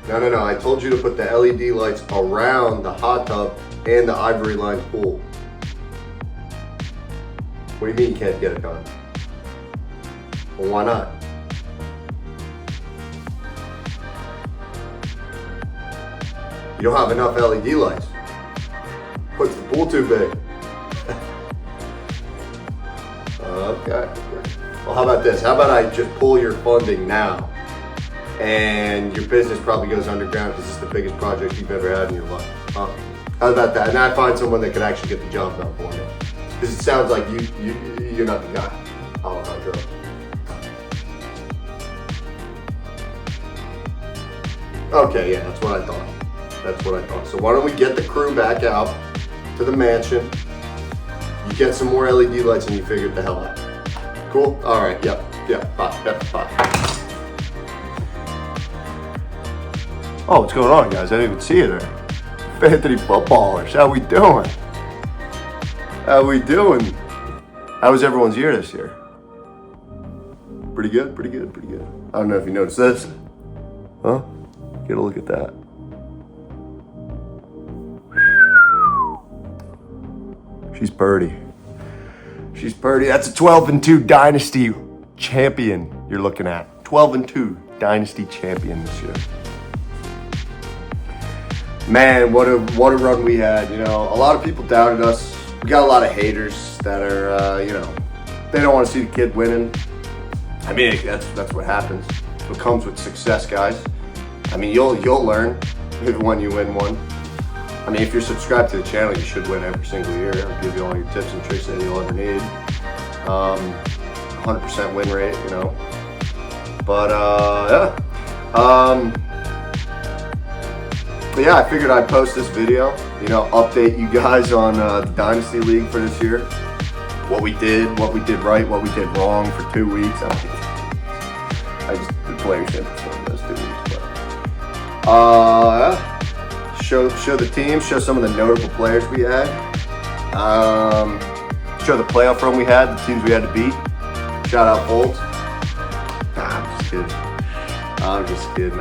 No. I told you to put the LED lights around the hot tub and the ivory lined pool. What do you mean you can't get it done? Well, why not? You don't have enough LED lights. What's the pool too big? Okay. Well, how about this? How about I just pull your funding now, and your business probably goes underground because it's the biggest project you've ever had in your life. Huh? How about that? And I find someone that could actually get the job done for me. Because it sounds like you're not the guy, Alejandro. Okay, yeah, that's what I thought. So why don't we get the crew back out to the mansion? You get some more LED lights and you figure it the hell out. Cool? All right, bye. Oh, what's going on, guys? I didn't even see you there. Fanthony footballers, how we doing? How was everyone's year this year? Pretty good. I don't know if you noticed this. Huh? Get a look at that. She's purty. That's a 12-2 Dynasty Champion you're looking at. 12-2 Dynasty Champion this year. Man, what a run we had. You know, a lot of people doubted us. We got a lot of haters that are, they don't want to see the kid winning. I mean, that's what happens. It's what comes with success, guys. I mean, you'll learn when you win one. I mean, if you're subscribed to the channel, you should win every single year. I'll give you all your tips and tricks that you'll ever need. 100% win rate, you know. But yeah, I figured I'd post this video, update you guys on the Dynasty League for this year. What we did right, what we did wrong for 2 weeks. The players didn't perform those 2 weeks. But show the team, show some of the notable players we had. Show the playoff run we had, the teams we had to beat. Shout out Bolts. I'm just kidding.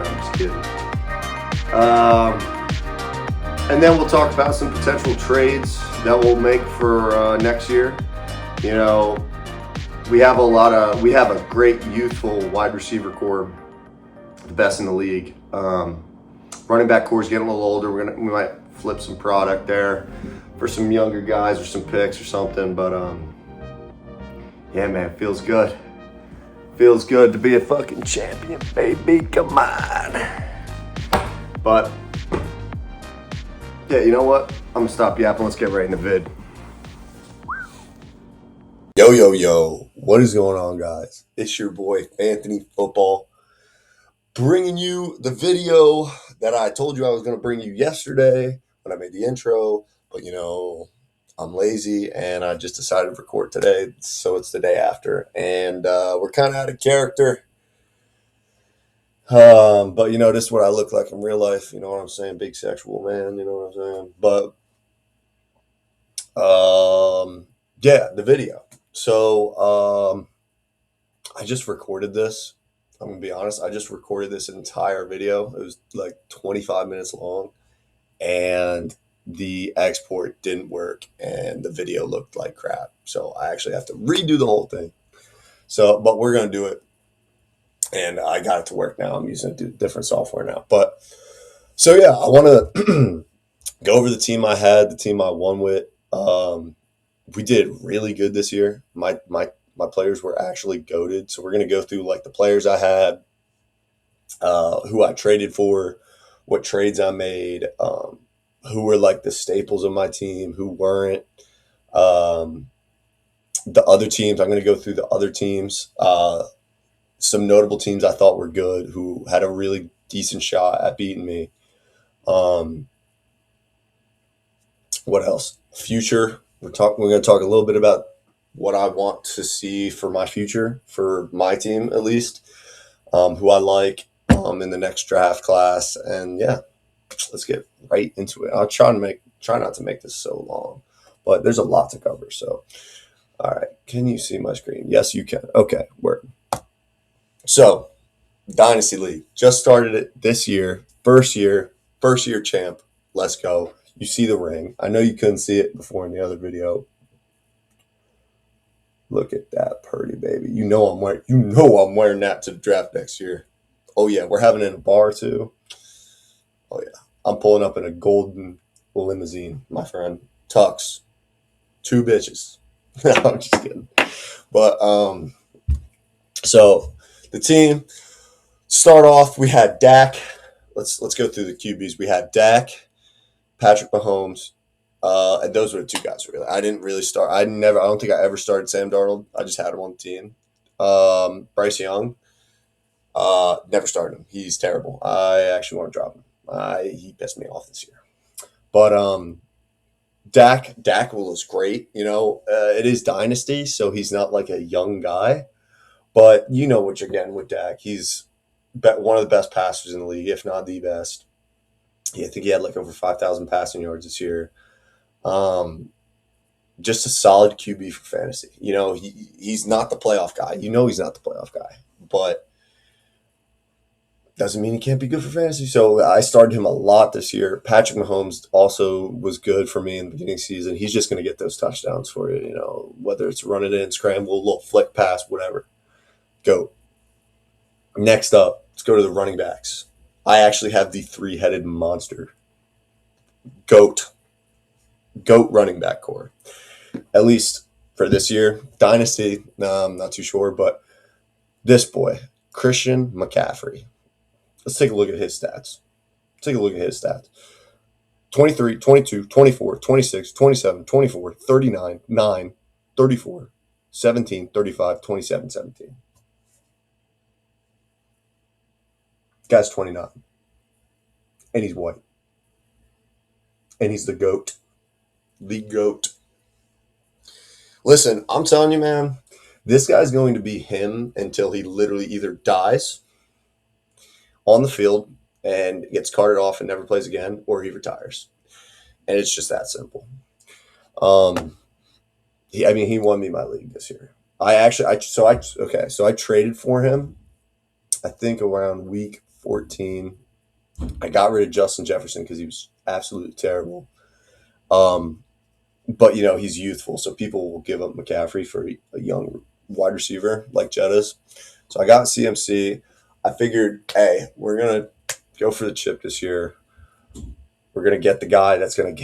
And then we'll talk about some potential trades that we'll make for next year. You know, we have a great youthful wide receiver core, the best in the league. Running back core is getting a little older. We might flip some product there for some younger guys or some picks or something. But yeah, man, feels good. Feels good to be a fucking champion, baby. Come on. But yeah, you know what? I'm gonna stop yapping. Let's get right in the vid. Yo. What is going on, guys? It's your boy, Fanthony Football, bringing you the video that I told you I was going to bring you yesterday when I made the intro. But, I'm lazy and I just decided to record today. So it's the day after. And we're kind of out of character. But, this is what I look like in real life. You know what I'm saying? Big sexual man. You know what I'm saying? But, yeah, the video. So I just recorded this. I'm going to be honest. I just recorded this entire video. It was like 25 minutes long. And the export didn't work. And the video looked like crap. So I actually have to redo the whole thing. But we're going to do it. And I got it to work now. I'm using different software now. But so, yeah, I want to go over the team I had, the team I won with. We did really good this year. My players were actually goated. So we're going to go through like the players I had, who I traded for, what trades I made, who were like the staples of my team, who weren't. The other teams, I'm going to go through the other teams. Some notable teams I thought were good, who had a really decent shot at beating me. What else? Future. We're going to talk a little bit about what I want to see for my future, for my team at least, who I like in the next draft class. And yeah, let's get right into it. I'll try not to make this so long, but there's a lot to cover. So, all right, can you see my screen? Yes, you can. Okay, word. So, Dynasty League just started it this year. First year champ. Let's go. You see the ring. I know you couldn't see it before in the other video. Look at that Purdy baby. You know I'm wearing that to the draft next year. Oh yeah, we're having it in a bar too. Oh yeah. I'm pulling up in a golden limousine, my friend. Tux. 2 bitches. I'm just kidding. But so the team start off, we had Dak. Let's go through the QBs. We had Dak, Patrick Mahomes, and those were the 2 guys really. I didn't really start. I don't think I ever started Sam Darnold. I just had him on the team. Bryce Young, never started him. He's terrible. I actually want to drop him. He pissed me off this year. But Dak was great. It is Dynasty, so he's not like a young guy. But you know what you're getting with Dak. He's one of the best passers in the league, if not the best. I think he had like over 5,000 passing yards this year. Just a solid QB for fantasy. He's not the playoff guy. He's not the playoff guy. But doesn't mean he can't be good for fantasy. So I started him a lot this year. Patrick Mahomes also was good for me in the beginning of the season. He's just going to get those touchdowns for you, whether it's run it in, scramble, little flick pass, whatever. Go. Next up, let's go to the running backs. I actually have the 3-headed monster. GOAT running back core. At least for this year. Dynasty, I'm not too sure, but this boy, Christian McCaffrey. Let's take a look at his stats. 23, 22, 24, 26, 27, 24, 39, 9, 34, 17, 35, 27, 17. Guy's 29. And he's white. And he's the GOAT. The GOAT. Listen, I'm telling you, man, this guy's going to be him until he literally either dies on the field and gets carted off and never plays again, or he retires. And it's just that simple. He won me my league this year. So I traded for him, I think around week 14. I got rid of Justin Jefferson because he was absolutely terrible. But he's youthful, so people will give up McCaffrey for a young wide receiver like Jettas. So I got CMC. I figured, hey, we're gonna go for the chip this year. We're gonna get the guy that's gonna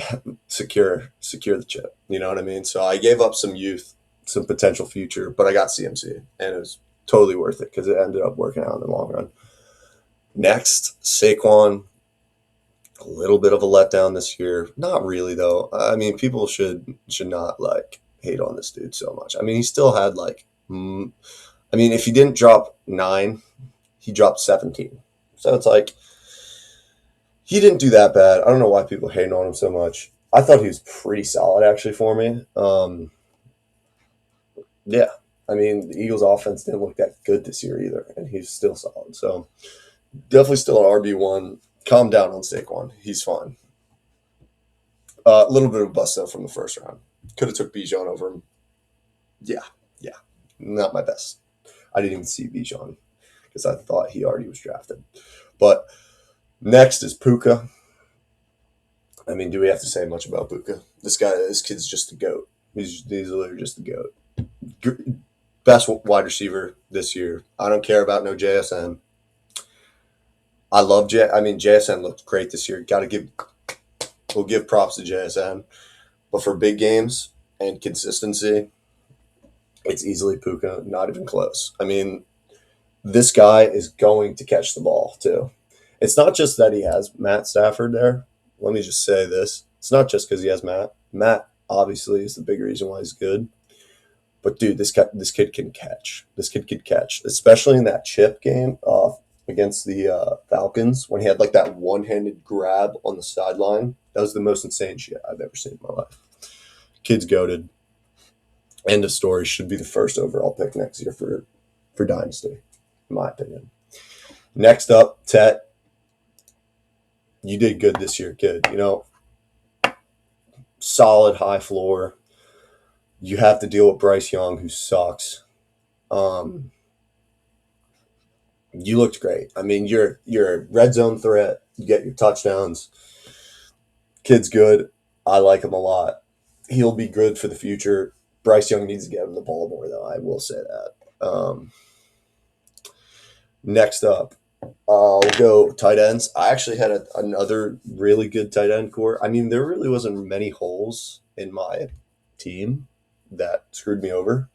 secure the chip. You know what I mean? So I gave up some youth, some potential future, but I got CMC, and it was totally worth it because it ended up working out in the long run. Next, Saquon. A little bit of a letdown this year. Not really, though. I mean, people should not hate on this dude so much. I mean, he still had if he didn't drop 9, he dropped 17. So it's he didn't do that bad. I don't know why people hating on him so much. I thought he was pretty solid actually for me. Yeah. I mean, the Eagles offense didn't look that good this year either, and he's still solid. So definitely still an RB1. Calm down on Saquon. He's fine. A little bit of a bust though from the first round. Could have took Bijan over him. Yeah. Not my best. I didn't even see Bijan because I thought he already was drafted. But next is Puka. I mean, do we have to say much about Puka? This kid's just a GOAT. He's literally just a GOAT. Best wide receiver this year. I don't care about no JSN. I love JSN looked great this year. We'll give props to JSN. But for big games and consistency, it's easily Puka, not even close. I mean, this guy is going to catch the ball too. It's not just that he has Matt Stafford there. Let me just say this. It's not just because he has Matt. Matt obviously is the big reason why he's good. But dude, this kid can catch. This kid can catch, especially in that chip game against the Falcons when he had that one-handed grab on the sideline. That was the most insane shit I've ever seen in my life. Kid's goated. End of story. Should be the first overall pick next year for Dynasty, in my opinion. Next up, Tet. You did good this year, kid. Solid high floor. You have to deal with Bryce Young, who sucks. You looked great. I mean, you're a red zone threat. You get your touchdowns. Kid's good. I like him a lot. He'll be good for the future. Bryce Young needs to get him the ball more, though. I will say that. Next up, I'll go tight ends. I actually had another really good tight end core. I mean, there really wasn't many holes in my team that screwed me over.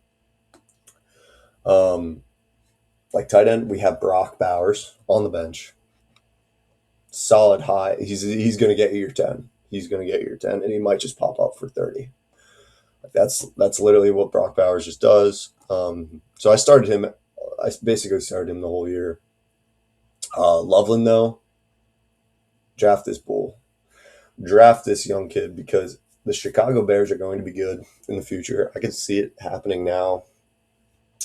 Like tight end, we have Brock Bowers on the bench. Solid high. He's going to get you your 10. He's going to get you your 10, and he might just pop up for 30. That's literally what Brock Bowers just does. So I started him. I basically started him the whole year. Loveland, though, draft this bull. Draft this young kid because the Chicago Bears are going to be good in the future. I can see it happening now.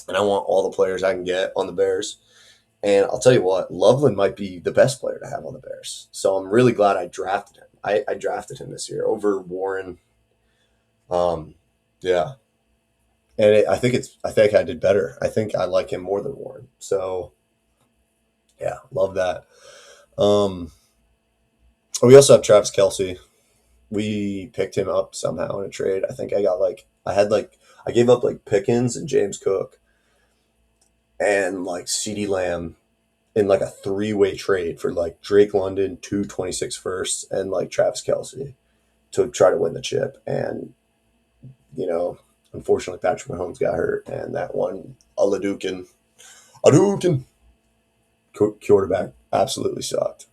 And I want all the players I can get on the Bears. And I'll tell you what, Loveland might be the best player to have on the Bears. So I'm really glad I drafted him. I drafted him this year over Warren. Yeah. And I think I did better. I think I like him more than Warren. So yeah, love that. We also have Travis Kelce. We picked him up somehow in a trade. I think I gave up like Pickens and James Cook and like CeeDee Lamb in like a 3-way trade for like Drake London, 226 firsts, and like Travis Kelce to try to win the chip. And, unfortunately, Patrick Mahomes got hurt, and that one, Hadouken quarterback absolutely sucked.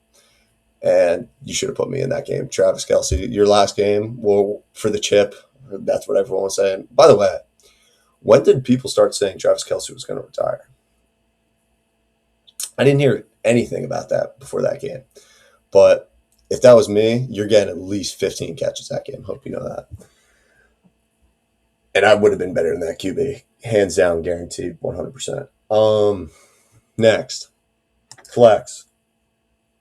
And you should have put me in that game. Travis Kelce, your last game, well, for the chip. That's what everyone was saying. By the way, when did people start saying Travis Kelce was going to retire? I didn't hear anything about that before that game. But if that was me, you're getting at least 15 catches that game. Hope you know that. And I would have been better than that QB. Hands down, guaranteed, 100%. Next, flex.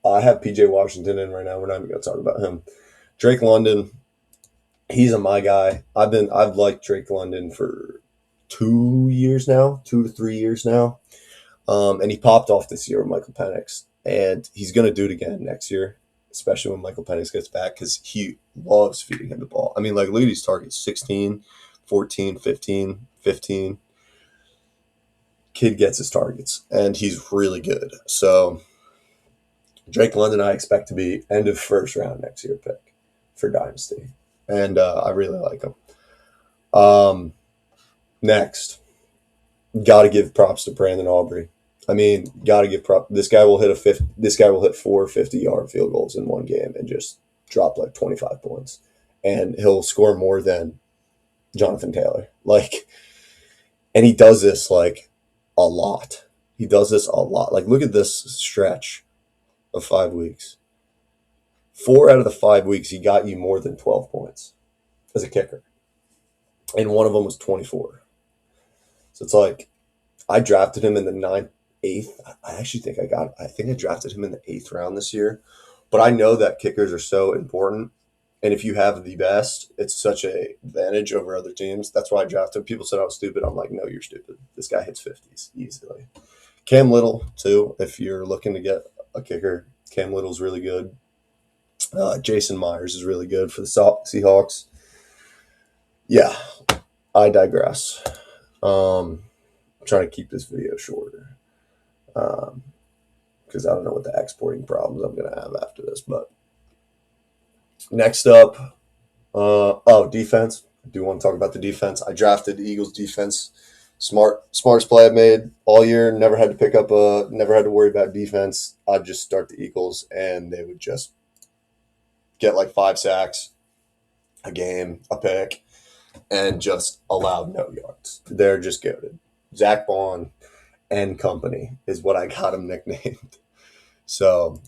I have PJ Washington in right now. We're not even going to talk about him. Drake London, he's my guy. I've liked Drake London for 2 to 3 years now. And he popped off this year with Michael Penix. And he's going to do it again next year, especially when Michael Penix gets back, because he loves feeding him the ball. I mean, like, look at these targets, 16, 14, 15, 15. Kid gets his targets, and he's really good. So Drake London, I expect to be end of first round next year pick for Dynasty. And I really like him. Next, got to give props to Brandon Aubrey. I mean, got to give props. This guy will hit 4 50-yard field goals in one game and just drop like 25 points. And he'll score more than Jonathan Taylor. And he does this like a lot. Like, look at this stretch of 5 weeks. 4 out of the 5 weeks, he got you more than 12 points as a kicker. And one of them was 24. So it's like, I drafted him in the 8th. I think I drafted him in the 8th round this year. But I know that kickers are so important. And if you have the best, it's such an advantage over other teams. That's why I drafted him. People said I was stupid. I'm like, no, you're stupid. This guy hits 50s easily. Cam Little, too, if you're looking to get a kicker. Cam Little's really good. Jason Myers is really good for the Seahawks. Yeah, I digress. I'm trying to keep this video shorter because I don't know what the exporting problems I'm going to have after this. But next up, defense. I do want to talk about the defense. I drafted the Eagles defense. Smartest play I've made all year. Never had to worry about defense. I'd just start the Eagles, and they would just get like 5 sacks a game, a pick, and just allowed no yards. They're just goated. Zach Bond and company is what I got him nicknamed. So,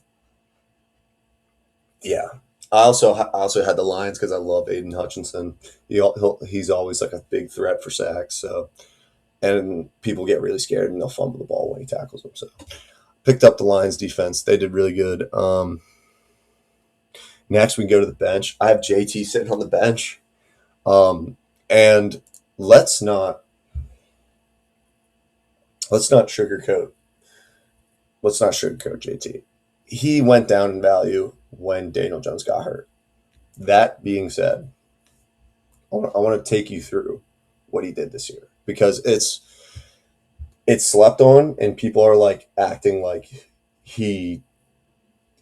yeah. I also had the Lions because I love Aiden Hutchinson. He's always like a big threat for sacks. So, and people get really scared and they'll fumble the ball when he tackles them. So, picked up the Lions defense. They did really good. Next, we go to the bench. I have JT sitting on the bench. And let's not sugarcoat let's not sugarcoat JT. He went down in value when Daniel Jones got hurt. That being said, I want to take you through what he did this year because it's slept on and people are like acting like he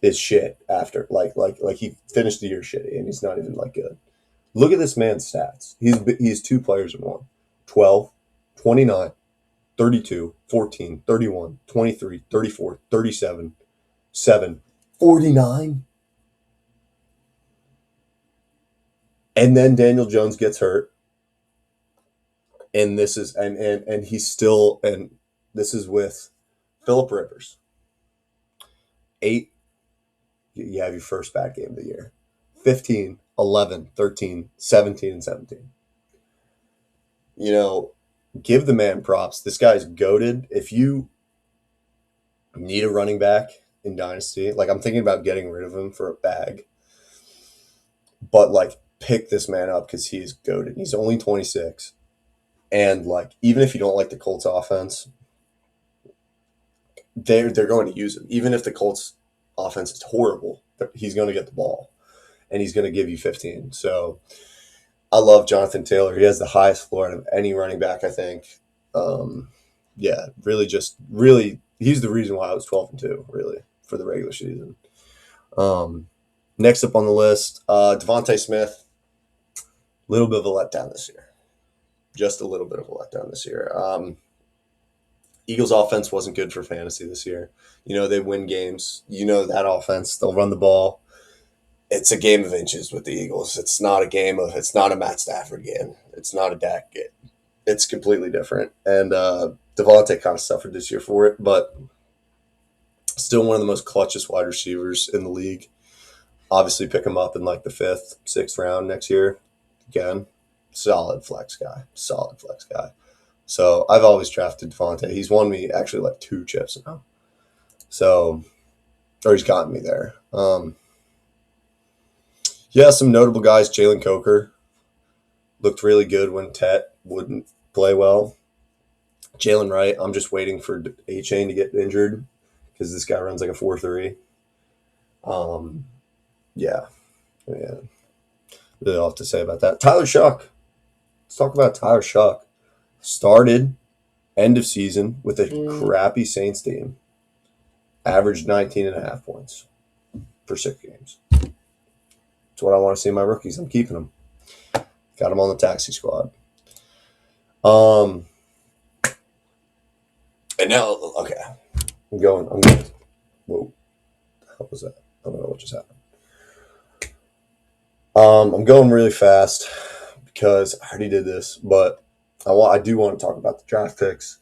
is shit after like he finished the year shitty and he's not even like good. Look at this man's stats. He's two players in one. 12, 29, 32, 14, 31, 23, 34, 37, 7, 49. And then Daniel Jones gets hurt. And this is and he's still and this is with Phillip Rivers. 8, you have your first bad game of the year. 15, 11, 13, 17, and 17. You know, give the man props. This guy's goated. If you need a running back in Dynasty, like I'm thinking about getting rid of him for a bag, but like pick this man up because he is goated. He's only 26. And like even if you don't like the Colts offense, they're going to use him. Even if the Colts offense is horrible, he's going to get the ball and he's going to give you 15. So I love Jonathan Taylor. He has the highest floor out of any running back, I think. Yeah, really, he's the reason why I was 12-2, really, for the regular season. Next up on the list, Devontae Smith. Little bit of a letdown this year. Just a little bit of a letdown this year. Eagles offense wasn't good for fantasy this year. You know, they win games. You know that offense. They'll run the ball. It's a game of inches with the Eagles. It's not a Matt Stafford game. It's not a Dak game. It's completely different. And Devontae kind of suffered this year for it, but still one of the most clutchest wide receivers in the league. Obviously pick him up in like the 5th, 6th round next year. Again, solid flex guy. So I've always drafted Devontae. He's won me actually like 2 chips now. So, or he's gotten me there. Yeah, some notable guys. Jalen Coker looked really good when Tet wouldn't play well. Jalen Wright, I'm just waiting for A-Chain to get injured because this guy runs like a 4.3. Yeah. Really all I have to say about that. Tyler Shuck. Let's talk about Tyler Shuck. Started end of season with a crappy Saints team. Averaged 19.5 points for 6 games. That's what I want to see in my rookies. I'm keeping them. Got them on the taxi squad. And now, okay. I'm going. Whoa. What was that? I don't know what just happened. I'm going really fast because I already did this, but I do want to talk about the draft picks.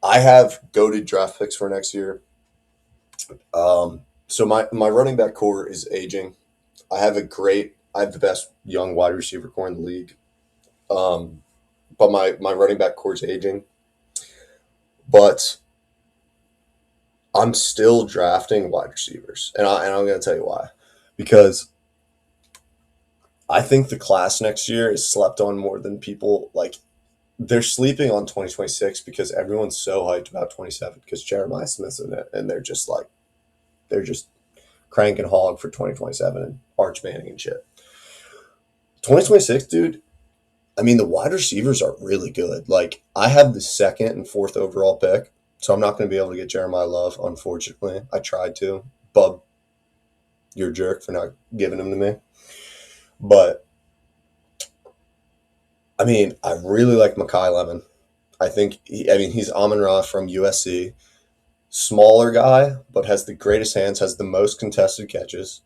I have goated draft picks for next year. So my running back core is aging. I have the best young wide receiver core in the league. But my running back core is aging. But I'm still drafting wide receivers. And I'm going to tell you why. Because I think the class next year is slept on more than people like. They're sleeping on 2026 because everyone's so hyped about 27 because Jeremiah Smith's in it, and they're just cranking hog for 2027 and Arch Manning and shit. 2026, dude, I mean, the wide receivers are really good. Like, I have the 2nd and 4th overall pick, so I'm not going to be able to get Jeremiah Love, unfortunately. I tried to. Bub, you're a jerk for not giving him to me. But I mean, I really like Mekhi Lemon. I think, he's Amon-Ra from USC. Smaller guy, but has the greatest hands, has the most contested catches.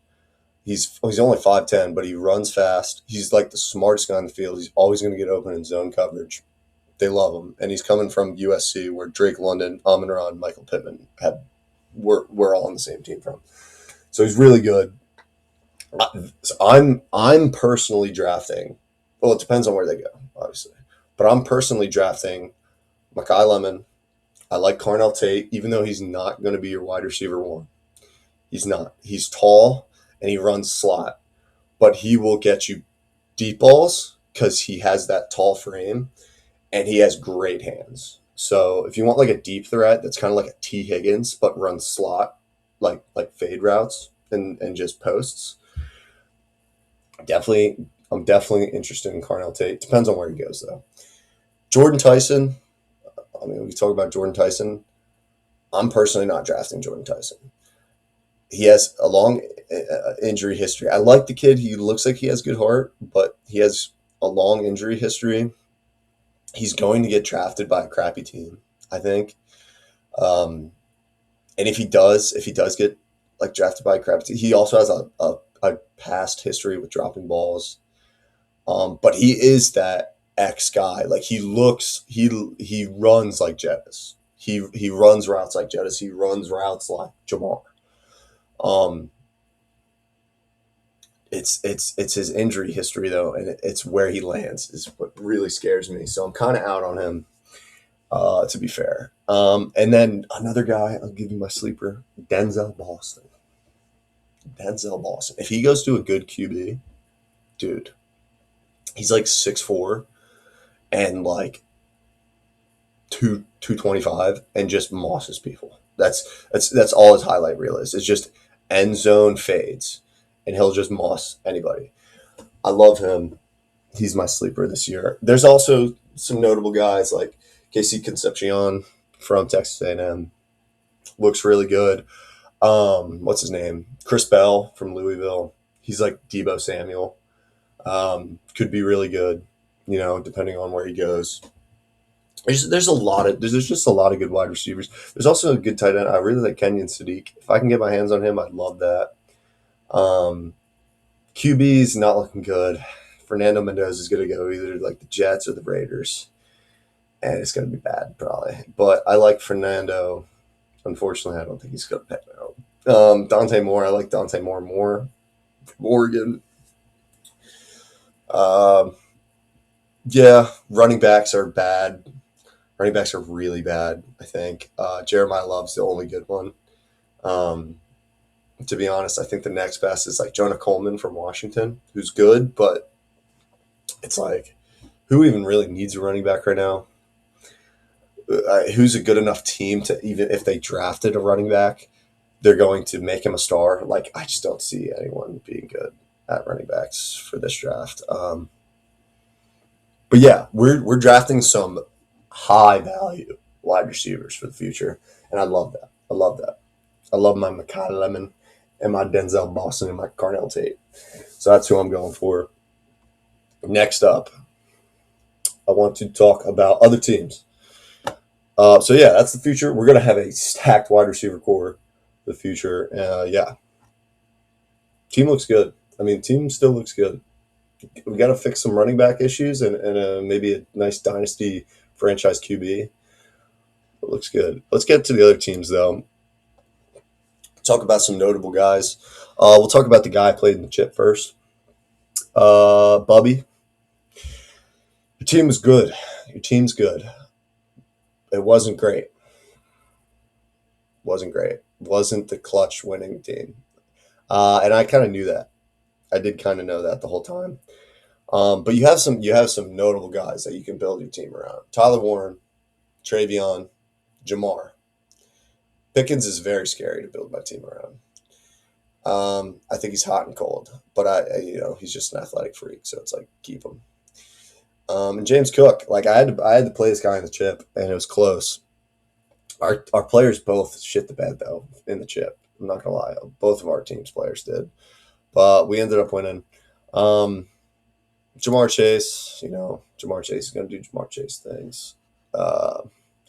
He's only 5'10", but he runs fast. He's like the smartest guy in the field. He's always going to get open in zone coverage. They love him. And he's coming from USC, where Drake London, Amon-Ra, and Michael Pittman were all on the same team from. So he's really good. So I'm personally drafting. Well, it depends on where they go, obviously. But I'm personally drafting Mekhi Lemon. I like Carnell Tate, even though he's not going to be your wide receiver 1. He's not. He's tall, and he runs slot. But he will get you deep balls because he has that tall frame, and he has great hands. So if you want like a deep threat that's kind of like a T Higgins but runs slot, like fade routes and just posts, I'm definitely interested in Carnell Tate. Depends on where he goes though. Jordan Tyson. I mean, we talk about Jordan Tyson. I'm personally not drafting Jordan Tyson. He has a long injury history. I like the kid. He looks like he has good heart, but he has a long injury history. He's going to get drafted by a crappy team, I think. Um, and if he does get like drafted by a crappy team, he also has a past history with dropping balls. But he is that X guy. Like he runs like Jettis. He runs routes like Jettis. He runs routes like Jamar. Um, it's his injury history though, and it's where he lands is what really scares me. So I'm kind of out on him. To be fair, and then another guy, I'll give you my sleeper, Denzel Boston. Denzel Boston. If he goes to a good QB, dude, he's like 6'4" and like 225 and just mosses people. That's all his highlight reel is. It's just end zone fades, and he'll just moss anybody. I love him. He's my sleeper this year. There's also some notable guys like Casey Concepcion from Texas A&M. Looks really good. What's his name? Chris Bell from Louisville. He's like Debo Samuel. Could be really good, depending on where he goes. There's just a lot of good wide receivers. There's also a good tight end. I really like Kenyon Sadiq. If I can get my hands on him, I'd love that. QB's not looking good. Fernando Mendoza is going to go either like the Jets or the Raiders, and it's going to be bad probably. But I like Fernando. Unfortunately, I don't think he's going to pan out. Dante Moore, I like Dante Moore more from Oregon. Yeah, running backs are bad. Running backs are really bad, I think. Jeremiah Love's the only good one. To be honest, I think the next best is like Jonah Coleman from Washington, who's good, but it's like, who even really needs a running back right now? Who's a good enough team to, even if they drafted a running back, they're going to make him a star? Like, I just don't see anyone being good at running backs for this draft. But yeah, we're drafting some high value wide receivers for the future, and I love that. I love that. I love my Makai Lemon and my Denzel Boston and my Carnell Tate. So that's who I'm going for. Next up, I want to talk about other teams. So yeah, that's the future. We're going to have a stacked wide receiver core for the future. Yeah. Team looks good. I mean, team still looks good. We got to fix some running back issues and maybe a nice dynasty franchise QB. It looks good. Let's get to the other teams, though. Talk about some notable guys. We'll talk about the guy I played in the chip first. Bubby. Your team was good. Your team's good. It wasn't great. Wasn't great. Wasn't the clutch winning team. And I kind of knew that. I did kind of know that the whole time. But you have some notable guys that you can build your team around. Tyler Warren, Travion, Jamar. Pickens is very scary to build my team around. I think he's hot and cold, but he's just an athletic freak, so it's like keep him. And James Cook, like I had to play this guy in the chip, and it was close. Our players both shit the bed though in the chip. I'm not gonna lie, both of our team's players did, but we ended up winning. Jamar Chase, Jamar Chase is gonna do Jamar Chase things.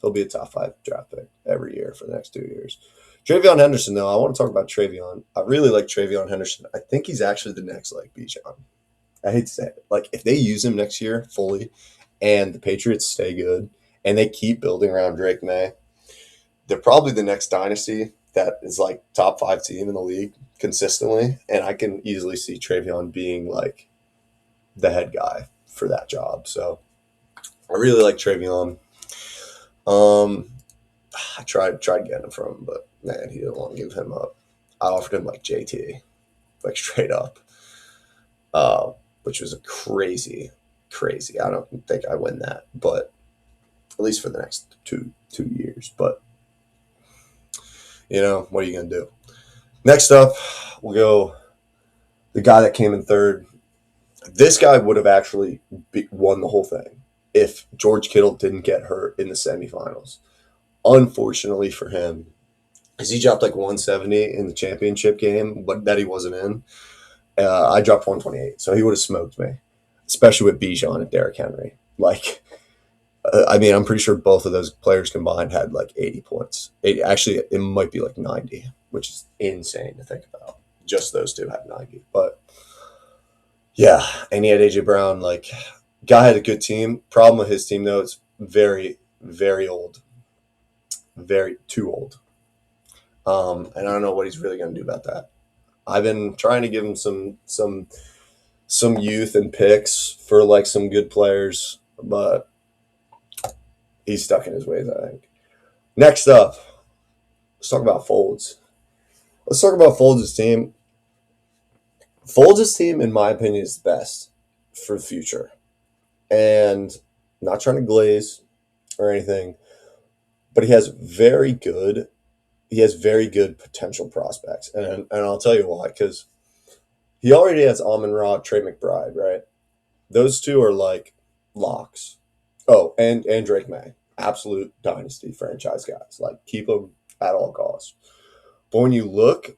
He'll be a top 5 draft pick every year for the next 2 years. Travion Henderson, though, I want to talk about Travion. I really like Travion Henderson. I think he's actually the next like Bijan. I hate to say it. Like, if they use him next year fully and the Patriots stay good and they keep building around Drake May, they're probably the next dynasty that is like top 5 team in the league consistently. And I can easily see Travion being like the head guy for that job. So I really like Travion. I tried getting him from him, but man, he didn't want to give him up. I offered him like JT, like straight up, which was a crazy. I don't think I win that, but at least for the next two years. But what are you gonna do? Next up, we'll go the guy that came in third. This guy would have actually won the whole thing if George Kittle didn't get hurt in the semifinals. Unfortunately for him, because he dropped like 170 in the championship game, but that he wasn't in. I dropped 128, so he would have smoked me, especially with Bijan and Derrick Henry. Like, I'm pretty sure both of those players combined had like 80 points. 80, actually, it might be like 90, which is insane to think about. Just those two had 90. But, yeah, and he had A.J. Brown. Like, guy had a good team. Problem with his team, though, it's very, very old. Very too old. And I don't know what he's really going to do about that. I've been trying to give him some youth and picks for like some good players, but he's stuck in his ways, I think. Next up, let's talk about Folds. Let's talk about Folds' team. Folds' team, in my opinion, is the best for the future. And I'm not trying to glaze or anything, but he has very good potential prospects. And I'll tell you why, because he already has Amon-Ra, Trey McBride, right? Those two are like locks. Oh, and Drake May. Absolute dynasty franchise guys. Like, keep them at all costs. But when you look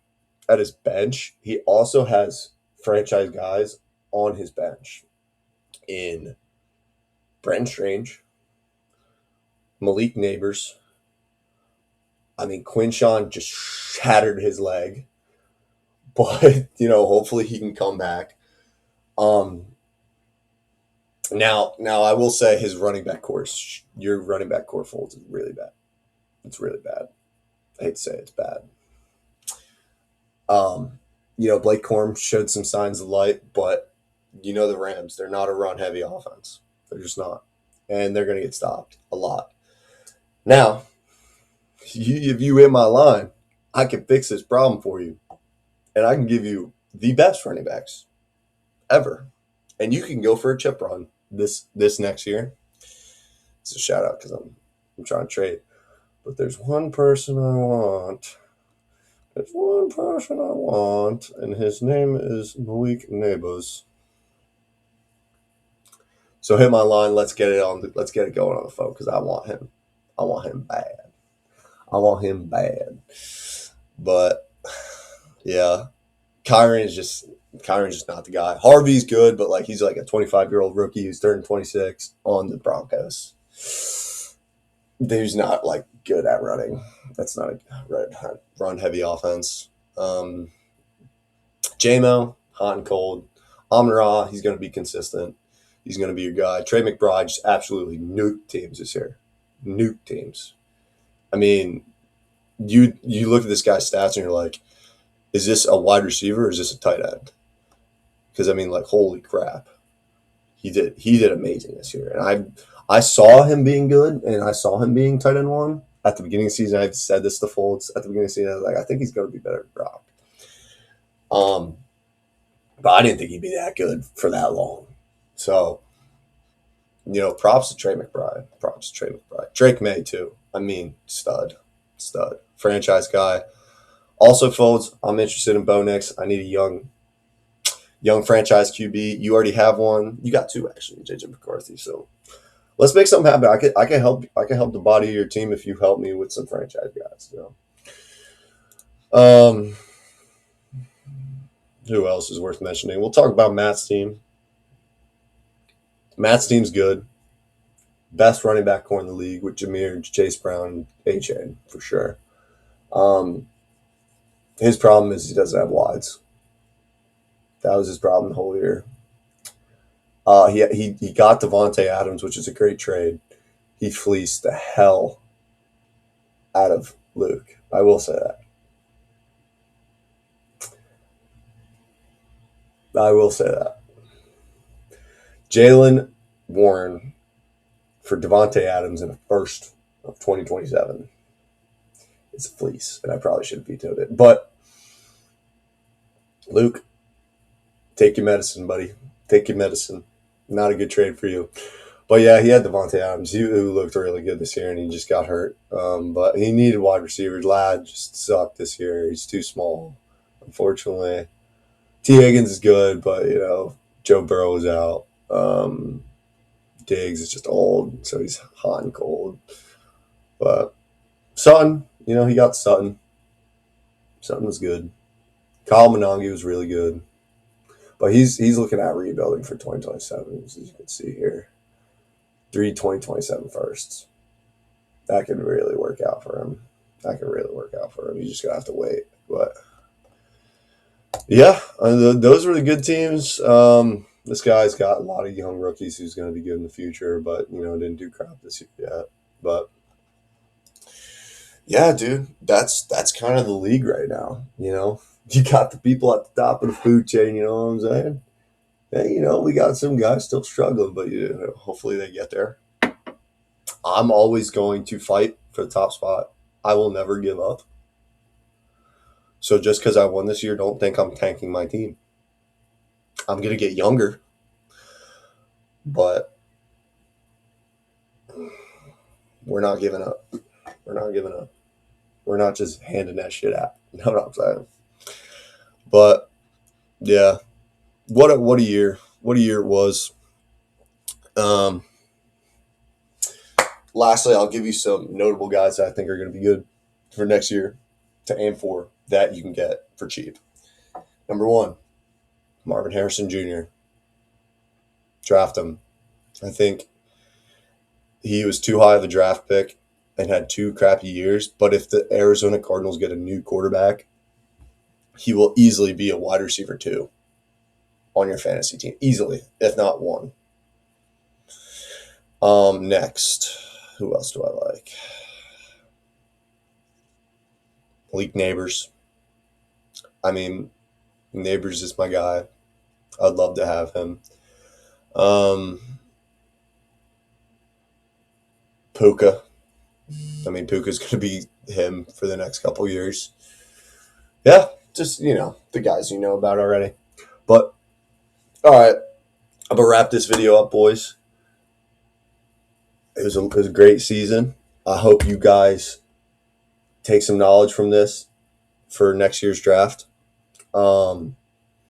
at his bench, he also has franchise guys on his bench in Brent Strange, Malik Neighbors. Quinshawn just shattered his leg. But, hopefully he can come back. Now I will say his running back course, your running back core Folds is really bad. It's really bad. I hate to say it's bad. Blake Corum showed some signs of light, but the Rams, they're not a run-heavy offense. They're just not. And they're going to get stopped a lot. Now, if you hit my line, I can fix this problem for you. And I can give you the best running backs ever. And you can go for a chip run this next year. It's a shout out because I'm trying to trade. But there's one person I want. And his name is Malik Neighbors. So hit my line. Let's get it going on the phone because I want him. I want him bad. But yeah, Kyron's just not the guy. Harvey's good, but like he's like a 25-year-old rookie who's turning 26 on the Broncos. Who's not like good at running. That's not a run-heavy offense. J-Mo, hot and cold. Amon-Ra, he's going to be consistent. He's going to be your guy. Trey McBride just absolutely nuked teams this year. Nuked teams. You look at this guy's stats and you're like, is this a wide receiver or is this a tight end? Because, holy crap. He did amazing this year. And I saw him being good, and I saw him being tight end one at the beginning of the season. I've said this to Folds at the beginning of the season. I was like, I think he's going to be better than Brock. But I didn't think he'd be that good for that long. So, props to Trey McBride. Drake May, too. Stud. Franchise guy. Also, Folds, I'm interested in Bo Nix. I need a young franchise QB. You already have one. You got two, actually, JJ McCarthy. So let's make something happen. I can help the body of your team if you help me with some franchise guys. Who else is worth mentioning? We'll talk about Matt's team. Matt's team's good. Best running back core in the league with Jameer, Chase Brown, A-Chain, for sure. His problem is he doesn't have wides. That was his problem the whole year. He got Devontae Adams, which is a great trade. He fleeced the hell out of Luke. I will say that. Jalen Warren for Devontae Adams in the first of 2027. It's a fleece, and I probably should have vetoed it. But, Luke, take your medicine, buddy. Take your medicine. Not a good trade for you. But yeah, he had Devontae Adams, who looked really good this year, and he just got hurt. But he needed wide receivers. Lad just sucked this year. He's too small, unfortunately. T. Higgins is good, but Joe Burrow is out. Diggs is just old, so he's hot and cold. But Sutton, he got Sutton. Sutton was good. Kyle Monangi was really good. But he's looking at rebuilding for 2027, as you can see here. 2027 firsts. That could really work out for him. You just gotta have to wait. But yeah, those were the good teams. This guy's got a lot of young rookies who's going to be good in the future, but didn't do crap this year yet. But yeah, dude, that's kind of the league right now. You got the people at the top of the food chain. You know what I'm saying? Hey, we got some guys still struggling, but hopefully they get there. I'm always going to fight for the top spot. I will never give up. So just because I won this year, don't think I'm tanking my team. I'm going to get younger, but we're not giving up. We're not just handing that shit out. You know what I'm saying? But yeah, what a year. What a year it was. Lastly, I'll give you some notable guys that I think are going to be good for next year to aim for that you can get for cheap. Number 1, Marvin Harrison Jr. Draft him. I think he was too high of a draft pick and had 2 crappy years. But if the Arizona Cardinals get a new quarterback, he will easily be a wide receiver 2 on your fantasy team. Easily, if not 1. Next, who else do I like? Malik Neighbors. I mean, Neighbors is my guy. I'd love to have him. Puka. I mean, Puka's going to be him for the next couple years. Yeah, just, the guys you know about already. But, all right, I'm going to wrap this video up, boys. It was a great season. I hope you guys take some knowledge from this for next year's draft.